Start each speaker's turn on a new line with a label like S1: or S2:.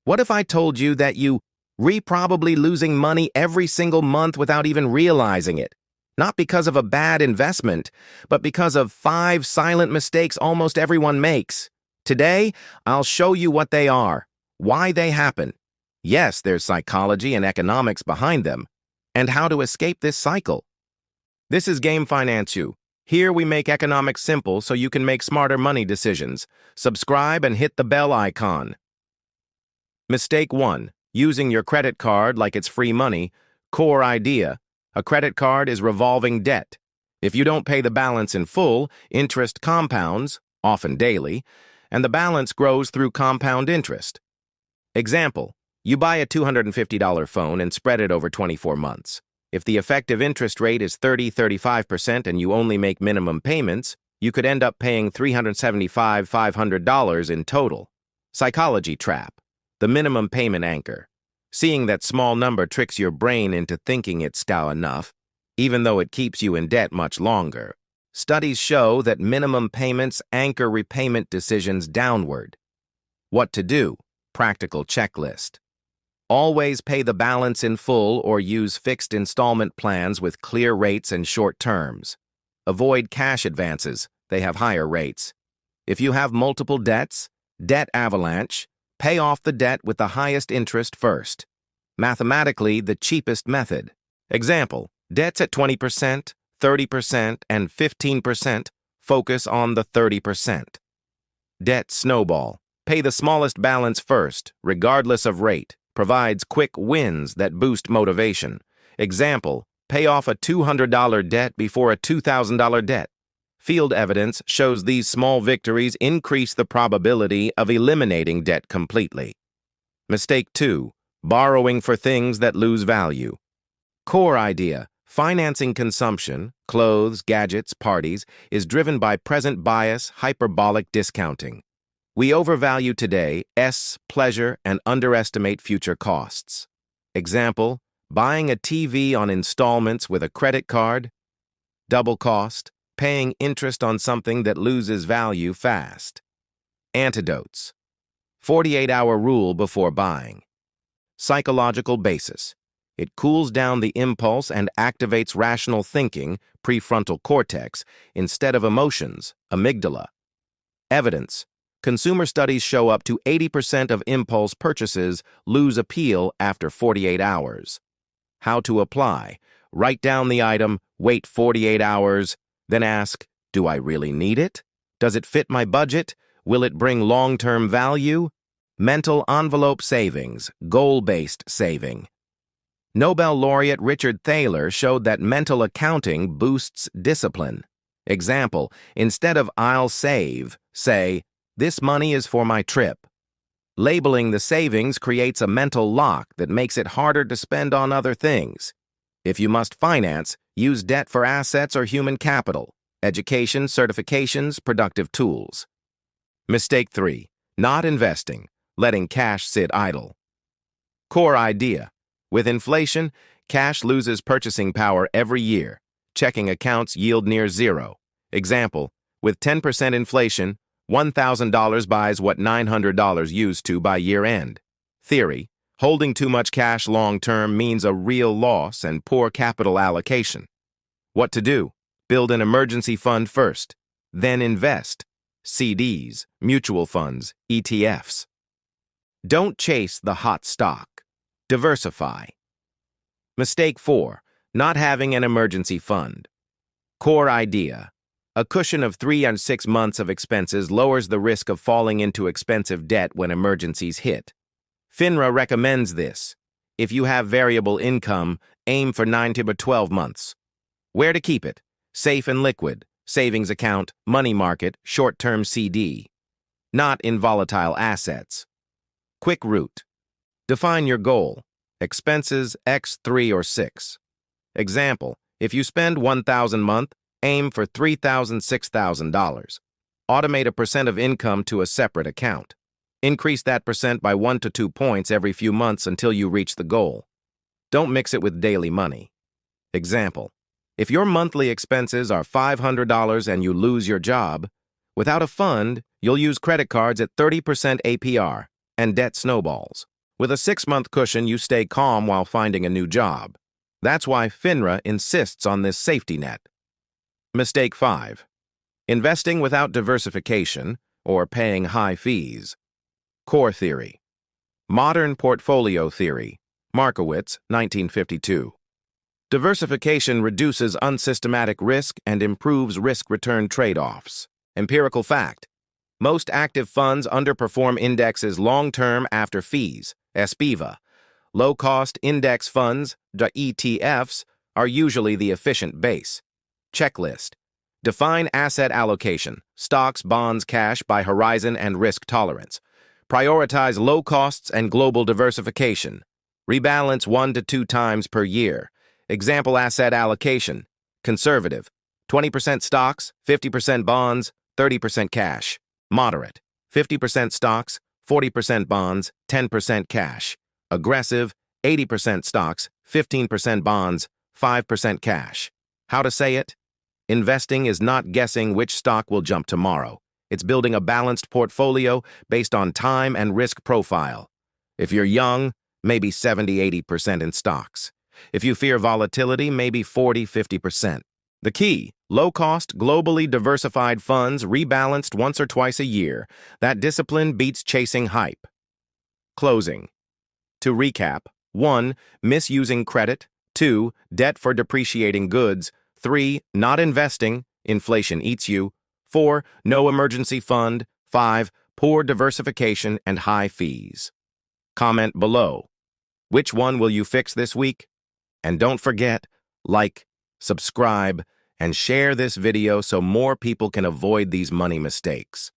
S1: What if I told you that you're probably losing money every single month without even realizing it? Not because of a bad investment, but because of 5 silent mistakes almost everyone makes. Today, I'll show you what they are, why they happen. Yes, there's psychology and economics behind them, and how to escape this cycle. This is Game Finance U. Here we make economics simple so you can make smarter money decisions. Subscribe and hit the bell icon. Mistake 1. Using your credit card like it's free money. Core idea. A credit card is revolving debt. If you don't pay the balance in full, interest compounds, often daily, and the balance grows through compound interest. Example, you buy a $250 phone and spread it over 24 months. If the effective interest rate is 35% and you only make minimum payments, you could end up paying $375,500 in total. Psychology trap. The minimum payment anchor. Seeing that small number tricks your brain into thinking it's enough, even though it keeps you in debt much longer. Studies show that minimum payments anchor repayment decisions downward. What to do? Practical checklist. Always pay the balance in full or use fixed installment plans with clear rates and short terms. Avoid cash advances. They have higher rates. If you have multiple debts, debt avalanche, pay off the debt with the highest interest first. Mathematically, the cheapest method. Example, debts at 20%, 30%, and 15%, focus on the 30%. Debt snowball. Pay the smallest balance first, regardless of rate. Provides quick wins that boost motivation. Example, pay off a $200 debt before a $2,000 debt. Field evidence shows these small victories increase the probability of eliminating debt completely. Mistake 2. Borrowing for things that lose value. Core idea. Financing consumption, clothes, gadgets, parties, is driven by present bias, hyperbolic discounting. We overvalue today's pleasure and underestimate future costs. Example, buying a TV on installments with a credit card, double cost, paying interest on something that loses value fast. Antidotes. 48-hour rule before buying. Psychological basis. It cools down the impulse and activates rational thinking, prefrontal cortex, instead of emotions, amygdala. Evidence. Consumer studies show up to 80% of impulse purchases lose appeal after 48 hours. How to apply. Write down the item, wait 48 hours, then ask, do I really need it? Does it fit my budget? Will it bring long-term value? Mental envelope savings, goal-based saving. Nobel laureate Richard Thaler showed that mental accounting boosts discipline. Example, instead of I'll save, say, this money is for my trip. Labeling the savings creates a mental lock that makes it harder to spend on other things. If you must finance, use debt for assets or human capital, education, certifications, productive tools. Mistake 3. Not investing, letting cash sit idle. Core idea. With inflation, cash loses purchasing power every year. Checking accounts yield near zero. Example, with 10% inflation, $1,000 buys what $900 used to by year end. Theory. Holding too much cash long-term means a real loss and poor capital allocation. What to do? Build an emergency fund first, then invest. CDs, mutual funds, ETFs. Don't chase the hot stock. Diversify. Mistake 4. Not having an emergency fund. Core idea. A cushion of 3 and 6 months of expenses lowers the risk of falling into expensive debt when emergencies hit. FINRA recommends this. If you have variable income, aim for 9 to 12 months. Where to keep it? Safe and liquid, savings account, money market, short-term CD. Not in volatile assets. Quick route. Define your goal. Expenses X 3 or 6. Example, if you spend $1,000 a month, aim for $3,000, $6,000. Automate a percent of income to a separate account. Increase that percent by 1 to 2 points every few months until you reach the goal. Don't mix it with daily money. Example, if your monthly expenses are $500 and you lose your job, without a fund, you'll use credit cards at 30% APR and debt snowballs. With a 6-month cushion, you stay calm while finding a new job. That's why FINRA insists on this safety net. Mistake 5. Investing without diversification or paying high fees. Core theory. Modern portfolio theory. Markowitz, 1952. Diversification reduces unsystematic risk and improves risk-return trade-offs. Empirical fact. Most active funds underperform indexes long-term after fees, SPIVA. Low-cost index funds, the ETFs, are usually the efficient base. Checklist. Define asset allocation, stocks, bonds, cash by horizon and risk tolerance. Prioritize low costs and global diversification. Rebalance 1 to 2 times per year. Example asset allocation. Conservative. 20% stocks, 50% bonds, 30% cash. Moderate. 50% stocks, 40% bonds, 10% cash. Aggressive. 80% stocks, 15% bonds, 5% cash. How to say it? Investing is not guessing which stock will jump tomorrow. It's building a balanced portfolio based on time and risk profile. If you're young, maybe 70–80% in stocks. If you fear volatility, maybe 40–50%. The key, low-cost, globally diversified funds rebalanced once or twice a year. That discipline beats chasing hype. Closing. To recap, 1. Misusing credit. 2. Debt for depreciating goods. 3. Not investing. Inflation eats you. 4. No emergency fund. 5. Poor diversification and high fees. Comment below. Which one will you fix this week? And don't forget, like, subscribe, and share this video so more people can avoid these money mistakes.